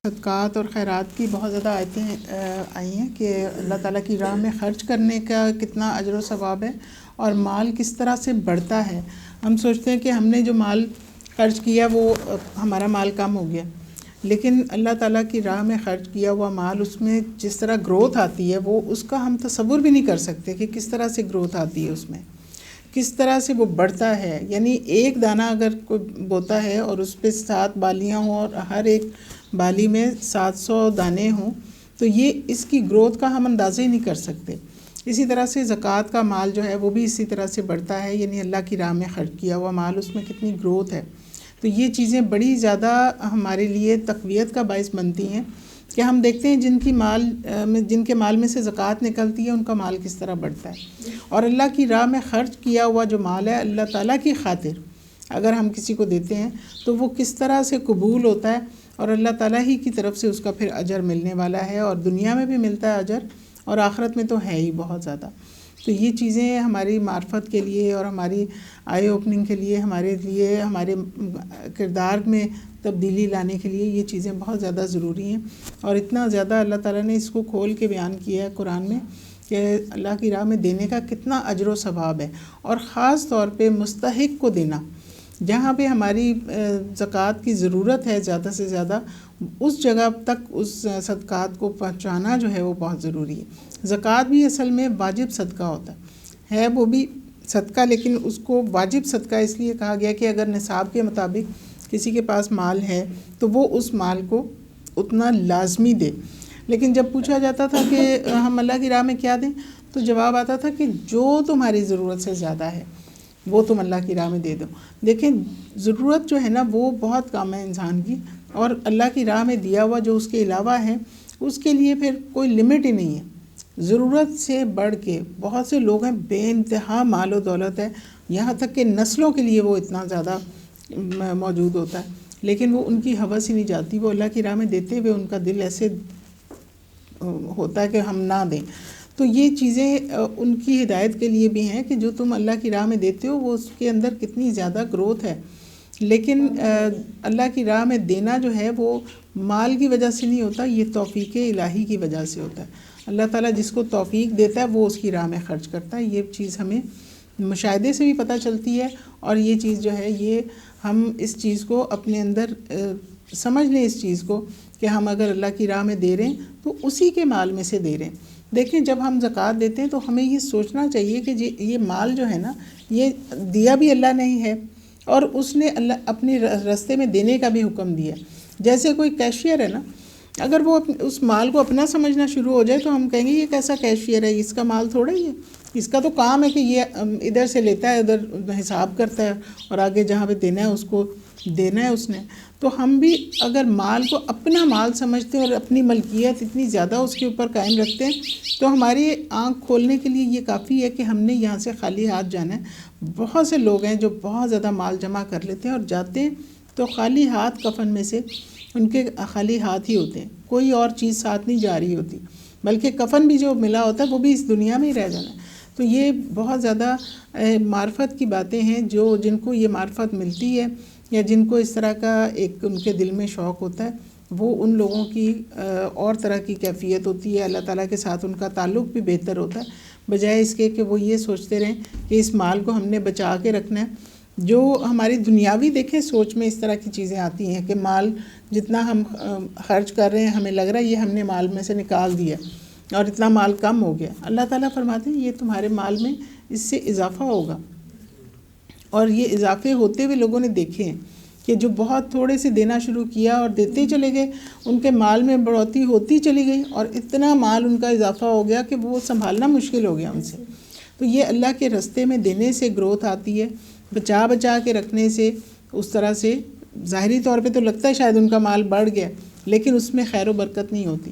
صدقات اور خیرات کی بہت زیادہ آیتیں آئی ہیں کہ اللہ تعالیٰ کی راہ میں خرچ کرنے کا کتنا اجر و ثواب ہے اور مال کس طرح سے بڑھتا ہے۔ ہم سوچتے ہیں کہ ہم نے جو مال خرچ کیا وہ ہمارا مال کم ہو گیا، لیکن اللہ تعالیٰ کی راہ میں خرچ کیا ہوا مال، اس میں جس طرح گروتھ آتی ہے وہ اس کا ہم تصور بھی نہیں کر سکتے کہ کس طرح سے گروتھ آتی ہے، اس میں کس طرح سے وہ بڑھتا ہے۔ یعنی ایک دانہ اگر کوئی بوتا ہے اور اس پہ 7 بالیاں ہوں اور ہر ایک بالی میں 700 دانے ہوں تو یہ اس کی گروتھ کا ہم اندازہ ہی نہیں کر سکتے۔ اسی طرح سے زکوٰۃ کا مال جو ہے وہ بھی اسی طرح سے بڑھتا ہے، یعنی اللہ کی راہ میں خرچ کیا ہوا مال، اس میں کتنی گروتھ ہے۔ تو یہ چیزیں بڑی زیادہ ہمارے لیے تقویت کا باعث بنتی ہیں کہ ہم دیکھتے ہیں جن کے مال میں سے زکوٰۃ نکلتی ہے ان کا مال کس طرح بڑھتا ہے، اور اللہ کی راہ میں خرچ کیا ہوا جو مال ہے اللہ تعالیٰ کی خاطر اگر ہم کسی کو دیتے ہیں تو وہ کس طرح سے قبول ہوتا ہے، اور اللہ تعالیٰ ہی کی طرف سے اس کا پھر اجر ملنے والا ہے، اور دنیا میں بھی ملتا ہے اجر اور آخرت میں تو ہے ہی بہت زیادہ۔ تو یہ چیزیں ہماری معرفت کے لیے اور ہماری آئی اوپننگ کے لیے، ہمارے کردار میں تبدیلی لانے کے لیے یہ چیزیں بہت زیادہ ضروری ہیں، اور اتنا زیادہ اللہ تعالیٰ نے اس کو کھول کے بیان کیا ہے قرآن میں کہ اللہ کی راہ میں دینے کا کتنا اجر و ثواب ہے، اور خاص طور پہ مستحق کو دینا، جہاں پہ ہماری زکوٰۃ کی ضرورت ہے زیادہ سے زیادہ، اس جگہ تک اس صدقات کو پہنچانا جو ہے وہ بہت ضروری ہے۔ زکوٰۃ بھی اصل میں واجب صدقہ ہوتا ہے وہ بھی صدقہ، لیکن اس کو واجب صدقہ اس لیے کہا گیا کہ اگر نصاب کے مطابق کسی کے پاس مال ہے تو وہ اس مال کو اتنا لازمی دے۔ لیکن جب پوچھا جاتا تھا کہ ہم اللہ کی راہ میں کیا دیں تو جواب آتا تھا کہ جو تمہاری ضرورت سے زیادہ ہے وہ تم اللہ کی راہ میں دے دو۔ دیکھیں ضرورت جو ہے نا وہ بہت کم ہے انسان کی، اور اللہ کی راہ میں دیا ہوا جو اس کے علاوہ ہے اس کے لیے پھر کوئی لمٹ ہی نہیں ہے۔ ضرورت سے بڑھ کے بہت سے لوگ ہیں بے انتہا مال و دولت ہے، یہاں تک کہ نسلوں کے لیے وہ اتنا زیادہ موجود ہوتا ہے، لیکن وہ ان کی ہوس ہی نہیں جاتی، وہ اللہ کی راہ میں دیتے ہوئے ان کا دل ایسے ہوتا ہے کہ ہم نہ دیں۔ تو یہ چیزیں ان کی ہدایت کے لیے بھی ہیں کہ جو تم اللہ کی راہ میں دیتے ہو وہ اس کے اندر کتنی زیادہ گروتھ ہے، لیکن اللہ کی راہ میں دینا جو ہے وہ مال کی وجہ سے نہیں ہوتا، یہ توفیق الہی کی وجہ سے ہوتا ہے۔ اللہ تعالیٰ جس کو توفیق دیتا ہے وہ اس کی راہ میں خرچ کرتا ہے۔ یہ چیز ہمیں مشاہدے سے بھی پتہ چلتی ہے، اور یہ چیز جو ہے یہ ہم اس چیز کو اپنے اندر سمجھ لیں، اس چیز کو کہ ہم اگر اللہ کی راہ میں دے رہے ہیں تو اسی کے مال میں سے دے رہے ہیں۔ دیکھیں جب ہم زکوٰۃ دیتے ہیں تو ہمیں یہ سوچنا چاہیے کہ یہ مال جو ہے نا یہ دیا بھی اللہ نے ہی ہے، اور اس نے اللہ اپنے راستے میں دینے کا بھی حکم دیا۔ جیسے کوئی کیشیئر ہے نا، اگر وہ اس مال کو اپنا سمجھنا شروع ہو جائے تو ہم کہیں گے یہ کیسا کیشیئر ہے، اس کا مال تھوڑا ہی ہے، اس کا تو کام ہے کہ یہ ادھر سے لیتا ہے ادھر حساب کرتا ہے اور آگے جہاں پہ دینا ہے اس کو دینا ہے اس نے۔ تو ہم بھی اگر مال کو اپنا مال سمجھتے ہیں اور اپنی ملکیت اتنی زیادہ اس کے اوپر قائم رکھتے ہیں تو ہماری آنکھ کھولنے کے لیے یہ کافی ہے کہ ہم نے یہاں سے خالی ہاتھ جانا ہے۔ بہت سے لوگ ہیں جو بہت زیادہ مال جمع کر لیتے ہیں اور جاتے ہیں تو خالی ہاتھ کفن میں سے ان کے خالی ہاتھ ہی ہوتے ہیں، کوئی اور چیز ساتھ نہیں جا رہی ہوتی، بلکہ کفن بھی جو ملا ہوتا ہے وہ بھی اس دنیا میں ہی رہ جانا ہے۔ تو یہ بہت زیادہ معرفت کی باتیں ہیں، جن کو یہ معرفت ملتی ہے یا جن کو اس طرح کا ایک ان کے دل میں شوق ہوتا ہے، وہ ان لوگوں کی اور طرح کی کیفیت ہوتی ہے، اللہ تعالیٰ کے ساتھ ان کا تعلق بھی بہتر ہوتا ہے، بجائے اس کے کہ وہ یہ سوچتے رہیں کہ اس مال کو ہم نے بچا کے رکھنا ہے۔ جو ہماری دنیاوی دیکھیں سوچ میں اس طرح کی چیزیں آتی ہیں کہ مال جتنا ہم خرچ کر رہے ہیں ہمیں لگ رہا ہے یہ ہم نے مال میں سے نکال دیا اور اتنا مال کم ہو گیا۔ اللہ تعالیٰ فرماتے ہیں یہ تمہارے مال میں اس سے اضافہ ہوگا، اور یہ اضافے ہوتے ہوئے لوگوں نے دیکھے ہیں کہ جو بہت تھوڑے سے دینا شروع کیا اور دیتے چلے گئے ان کے مال میں بڑھوتری ہوتی چلی گئی، اور اتنا مال ان کا اضافہ ہو گیا کہ وہ سنبھالنا مشکل ہو گیا ان سے۔ تو یہ اللہ کے راستے میں دینے سے گروتھ آتی ہے، بچا کے رکھنے سے اس طرح سے ظاہری طور پہ تو لگتا ہے شاید ان کا مال بڑھ گیا، لیکن اس میں خیر و برکت نہیں ہوتی۔